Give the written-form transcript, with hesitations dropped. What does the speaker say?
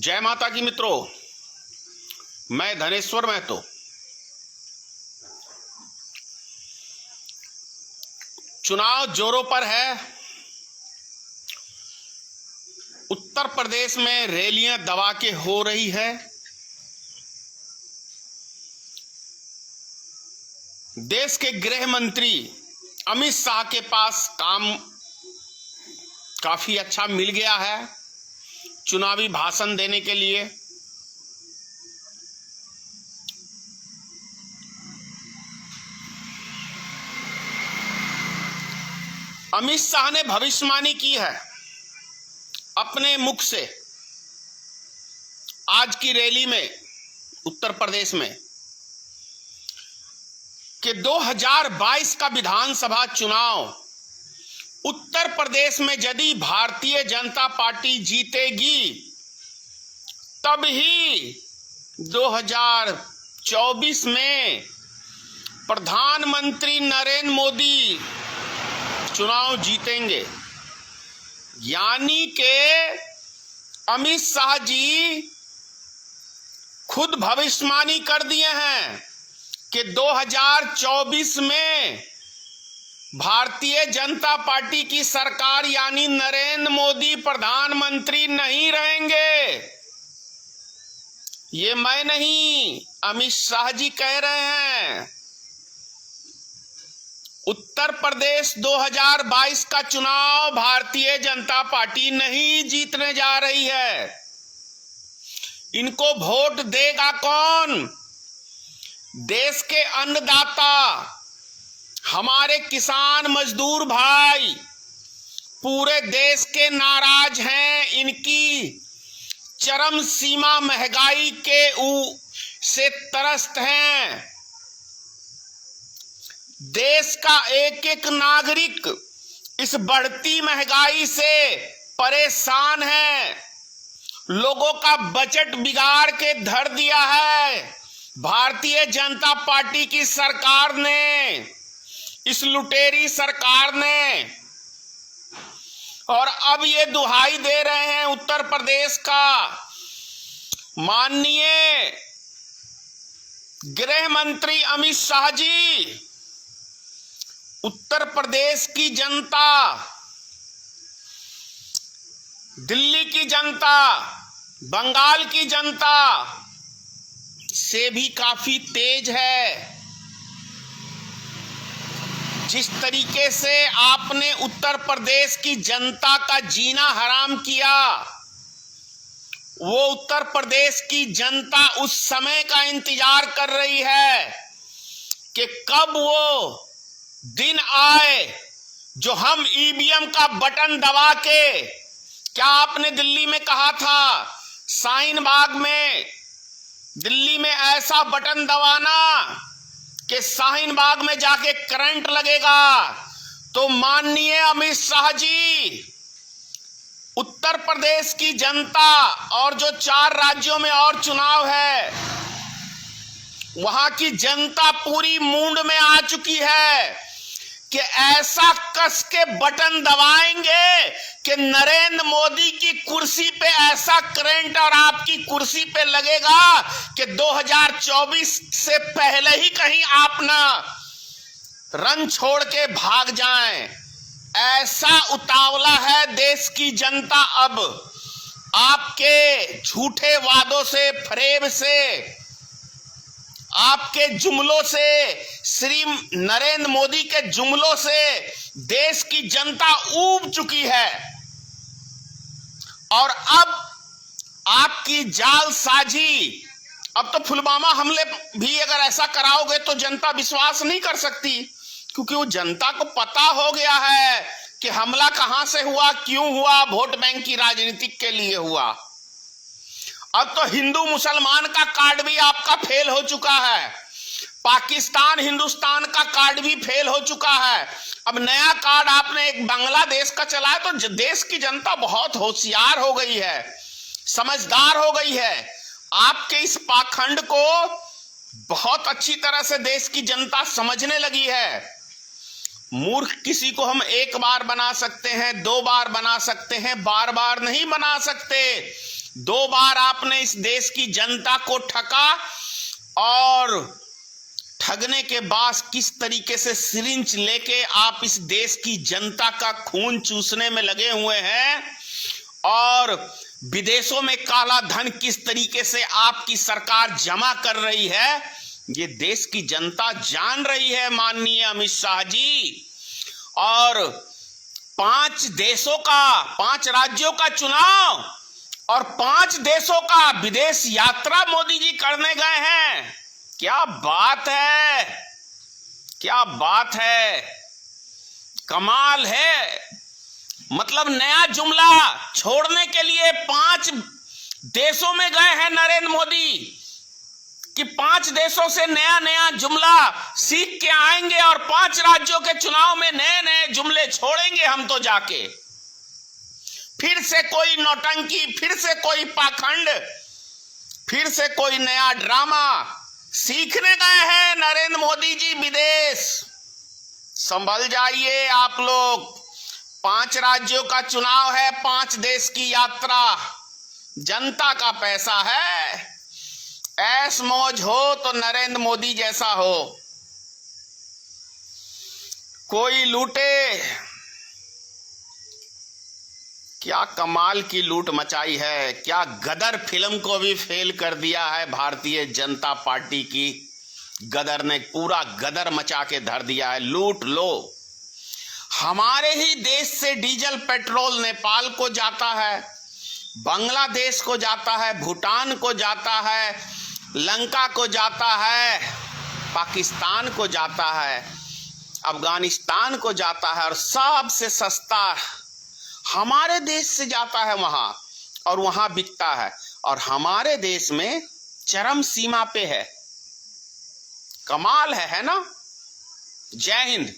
जय माता की मित्रों, मैं धनेश्वर महतो। चुनाव जोरों पर है। उत्तर प्रदेश में रैलियां दबा के हो रही है। देश के गृह मंत्री अमित शाह के पास काम काफी अच्छा मिल गया है चुनावी भाषण देने के लिए। अमित शाह ने भविष्यवाणी की है अपने मुख से आज की रैली में उत्तर प्रदेश में कि 2022 का विधानसभा चुनाव उत्तर प्रदेश में यदि भारतीय जनता पार्टी जीतेगी तब ही 2024 में प्रधानमंत्री नरेंद्र मोदी चुनाव जीतेंगे। यानी कि अमित शाह जी खुद भविष्यवाणी कर दिए हैं कि 2024 में भारतीय जनता पार्टी की सरकार यानी नरेंद्र मोदी प्रधानमंत्री नहीं रहेंगे। ये मैं नहीं, अमित शाह जी कह रहे हैं। उत्तर प्रदेश 2022 का चुनाव भारतीय जनता पार्टी नहीं जीतने जा रही है। इनको वोट देगा कौन? देश के अन्नदाता, हमारे किसान मजदूर भाई पूरे देश के नाराज हैं। इनकी चरम सीमा महंगाई के से त्रस्त हैं। देश का एक एक नागरिक इस बढ़ती महंगाई से परेशान है। लोगों का बजट बिगाड़ के धर दिया है भारतीय जनता पार्टी की सरकार ने, इस लुटेरी सरकार ने। और अब ये दुहाई दे रहे हैं उत्तर प्रदेश का माननीय गृह मंत्री अमित शाह जी। उत्तर प्रदेश की जनता, दिल्ली की जनता, बंगाल की जनता से भी काफी तेज है। जिस तरीके से आपने उत्तर प्रदेश की जनता का जीना हराम किया, वो उत्तर प्रदेश की जनता उस समय का इंतजार कर रही है कि कब वो दिन आए जो हम ईवीएम का बटन दबा के, क्या आपने दिल्ली में कहा था शाहीन बाग में, दिल्ली में ऐसा बटन दबाना कि शाहीन बाग में जाके करंट लगेगा। तो माननीय अमित शाह जी, उत्तर प्रदेश की जनता और जो 4 राज्यों में और चुनाव है, वहां की जनता पूरी मूंड में आ चुकी है कि ऐसा कस के बटन दबाएंगे कि नरेंद्र मोदी की कुर्सी पे ऐसा करंट और आपकी कुर्सी पे लगेगा कि 2024 से पहले ही कहीं आप ना रन छोड़ के भाग जाएं। ऐसा उतावला है देश की जनता अब आपके झूठे वादों से, फरेब से, आपके जुमलों से, श्री नरेंद्र मोदी के जुमलों से देश की जनता ऊब चुकी है। और अब आपकी जालसाजी, अब तो पुलवामा हमले भी अगर ऐसा कराओगे तो जनता विश्वास नहीं कर सकती, क्योंकि वो जनता को पता हो गया है कि हमला कहां से हुआ, क्यों हुआ, वोट बैंक की राजनीति के लिए हुआ। अब तो हिंदू मुसलमान का कार्ड भी आपका फेल हो चुका है, पाकिस्तान हिंदुस्तान का कार्ड भी फेल हो चुका है। अब नया कार्ड आपने एक बांग्लादेश का चला है। तो देश की जनता बहुत होशियार हो गई है, समझदार हो गई है। आपके इस पाखंड को बहुत अच्छी तरह से देश की जनता समझने लगी है। मूर्ख किसी को हम एक बार बना सकते हैं, 2 बार बना सकते हैं, बार बार नहीं बना सकते। 2 बार आपने इस देश की जनता को ठगा और ठगने के बाद किस तरीके से सिरिंज लेके आप इस देश की जनता का खून चूसने में लगे हुए हैं और विदेशों में काला धन किस तरीके से आपकी सरकार जमा कर रही है, ये देश की जनता जान रही है माननीय अमित शाह जी। और 5 राज्यों का चुनाव और 5 देशों का विदेश यात्रा मोदी जी करने गए हैं। क्या बात है, क्या बात है, कमाल है। मतलब नया जुमला छोड़ने के लिए 5 देशों में गए हैं नरेंद्र मोदी कि 5 देशों से नया नया जुमला सीख के आएंगे और 5 राज्यों के चुनाव में नए नए जुमले छोड़ेंगे हम तो जाके। फिर से कोई नौटंकी, फिर से कोई पाखंड, फिर से कोई नया ड्रामा सीखने गए हैं नरेंद्र मोदी जी विदेश। संभल जाइए आप लोग, 5 राज्यों का चुनाव है, 5 देश की यात्रा, जनता का पैसा है। ऐश मौज हो तो नरेंद्र मोदी जैसा हो, कोई लूटे। क्या कमाल की लूट मचाई है, क्या गदर फिल्म को भी फेल कर दिया है भारतीय जनता पार्टी की। गदर ने पूरा गदर मचा के धर दिया है। लूट लो। हमारे ही देश से डीजल पेट्रोल नेपाल को जाता है, बांग्लादेश को जाता है, भूटान को जाता है, लंका को जाता है, पाकिस्तान को जाता है, अफगानिस्तान को जाता है और सबसे सस्ता हमारे देश से जाता है वहां और वहां बिकता है और हमारे देश में चरम सीमा पे है। कमाल है ना। जय हिंद।